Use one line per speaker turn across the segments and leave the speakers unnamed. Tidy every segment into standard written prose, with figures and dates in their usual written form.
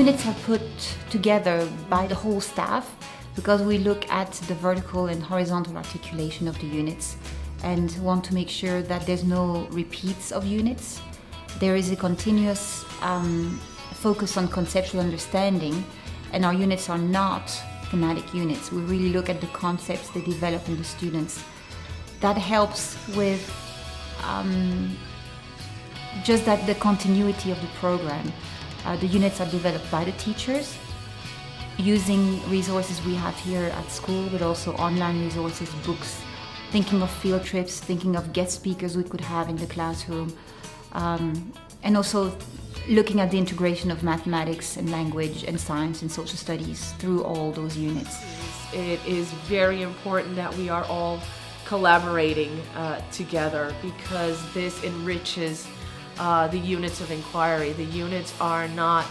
units are put together by the whole staff because we look at the vertical and horizontal articulation of the units and want to make sure that there's no repeats of units. There is a continuous focus on conceptual understanding, and our units are not thematic units. We really look at the concepts they develop in the students. That helps with just that the continuity of the program. The units are developed by the teachers using resources we have here at school, but also online resources, books, thinking of field trips, thinking of guest speakers we could have in the classroom, and also looking at the integration of mathematics and language and science and social studies through all those units.
It is very important that we are all collaborating together, because this enriches the units of inquiry. The units are not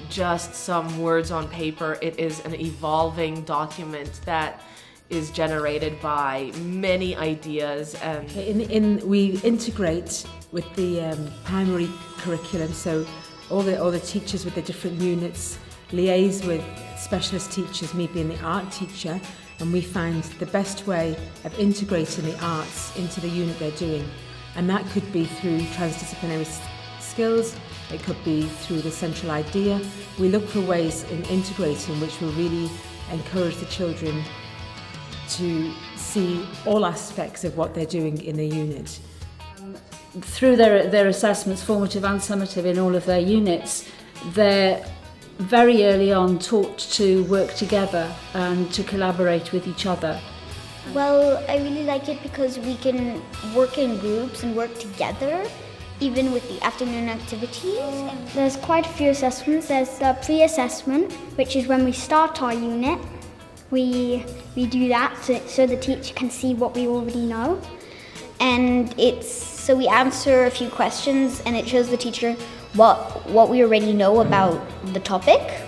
just some words on paper. It is an evolving document that is generated by many ideas. And
we integrate with the primary curriculum, so all the teachers with the different units liaise with specialist teachers, me being the art teacher, and we find the best way of integrating the arts into the unit they're doing. And that could be through transdisciplinary skills, it could be through the central idea. We look for ways in integrating which will really encourage the children to see all aspects of what they're doing in the unit.
Through their assessments, formative and summative in all of their units, they're very early on taught to work together and to collaborate with each other.
Well, I really like it because we can work in groups and work together, even with the afternoon activities.
There's quite a few assessments. There's the pre-assessment, which is when we start our unit. We do that so the teacher can see what we already know.
And so we answer a few questions and it shows the teacher what we already know about the topic.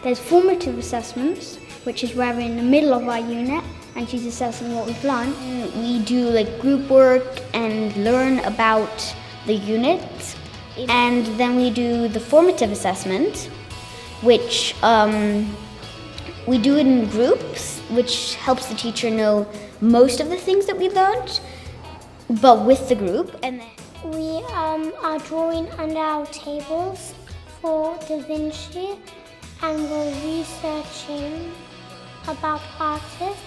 There's formative assessments, which is where we're in the middle of our unit and she's assessing what we've learned.
We do group work and learn about the unit. And then we do the formative assessment, which we do it in groups, which helps the teacher know most of the things that we learned, but with the group. And then
we are drawing under our tables for Da Vinci, and we're researching about artists,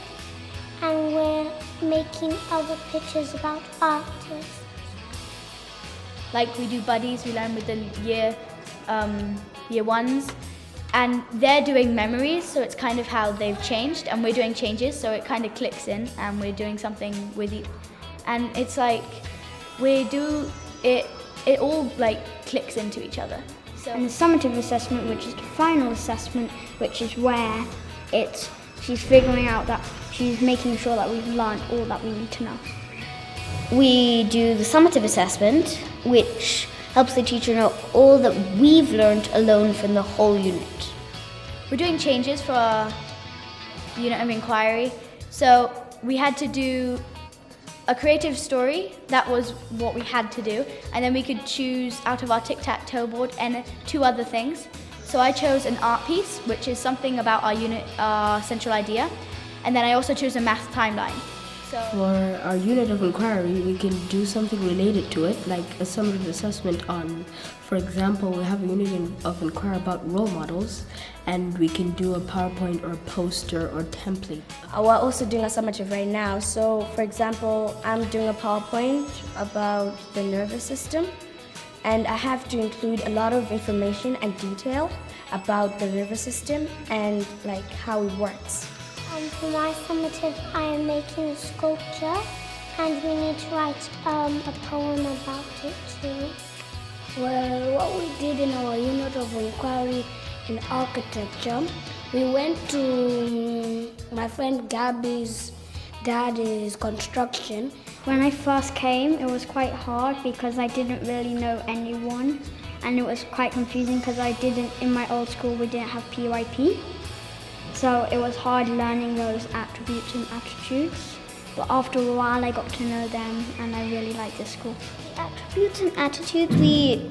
and we're making other pictures about artists.
We do buddies, we learn with the year ones, and they're doing memories, so it's kind of how they've changed, and we're doing changes, so it kind of clicks in, and we're doing something with it. And it's we do it all clicks into each other. So.
And the summative assessment, which is the final assessment, which is where she's figuring out that she's making sure that we've learned all that we need to know.
We do the summative assessment, which helps the teacher know all that we've learned alone from the whole unit.
We're doing changes for our unit of inquiry, so we had to do a creative story. That was what we had to do, and then we could choose out of our tic-tac-toe board and 2 other things. So I chose an art piece, which is something about our unit, our central idea, and then I also chose a math timeline. So
for our unit of inquiry, we can do something related to it, like a summative assessment on, for example, we have a unit of inquiry about role models, and we can do a PowerPoint or a poster or template.
We're also doing a summative right now. So, for example, I'm doing a PowerPoint about the nervous system, and I have to include a lot of information and detail about the nervous system and how it works.
For my summative, I am making a sculpture, and we need to write a poem about it too.
Well, what we did in our unit of inquiry in architecture, we went to my friend Gabby's dad's construction.
When I first came, it was quite hard because I didn't really know anyone, and it was quite confusing because in my old school we didn't have PYP. So it was hard learning those attributes and attitudes. But after a while I got to know them and I really liked this school.
The attributes and attitudes, we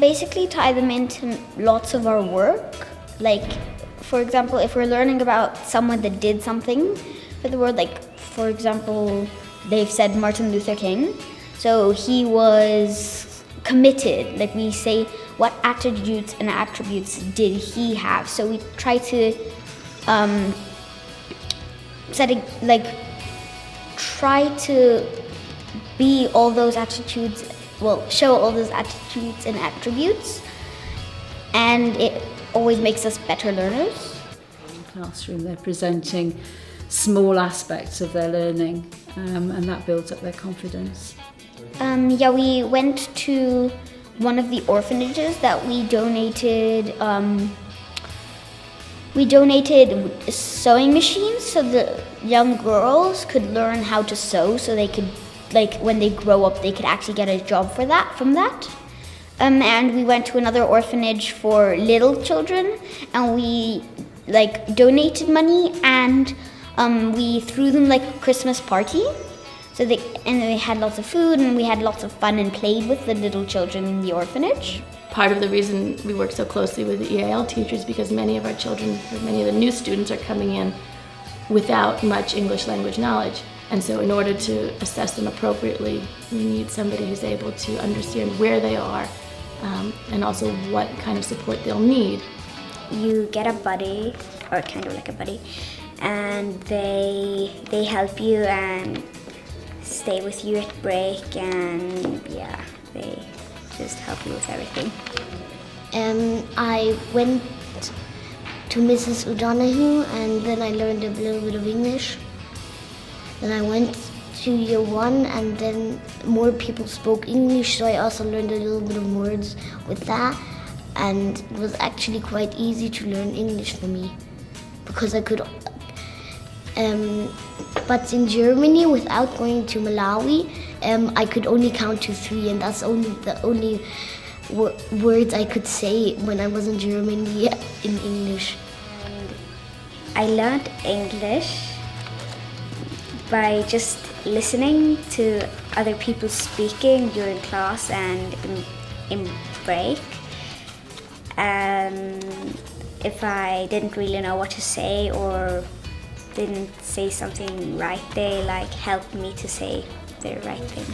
basically tie them into lots of our work. Like, for example, if we're learning about someone that did something for the world, like, for example, they've said Martin Luther King. So he was committed. Like, we say, what attitudes and attributes did he have? So we try to try to be all those attitudes, show all those attitudes and attributes, and it always makes us better learners.
In the classroom, they're presenting small aspects of their learning, and that builds up their confidence.
We went to one of the orphanages that we donated. We donated sewing machines so the young girls could learn how to sew, so they could, when they grow up, they could actually get a job from that. And we went to another orphanage for little children, and we donated money, and we threw them a Christmas party. And they had lots of food, and we had lots of fun and played with the little children in the orphanage.
Part of the reason we work so closely with the EAL teachers because many of our children, or many of the new students, are coming in without much English language knowledge. And so in order to assess them appropriately, we need somebody who's able to understand where they are and also what kind of support they'll need.
You get a buddy, or kind of like a buddy, and they help you and stay with you at break, and they just help you with everything.
I went to Mrs. O'Donoghue, and then I learned a little bit of English. Then I went to year 1, and then more people spoke English, so I also learned a little bit of words with that, and it was actually quite easy to learn English for me because I could. But in Germany, without going to Malawi, I could only count to 3, and that's the only words I could say when I was in Germany in English.
And I learned English by just listening to other people speaking during class and in break. If I didn't really know what to say or didn't say something right, they helped me to say the right thing.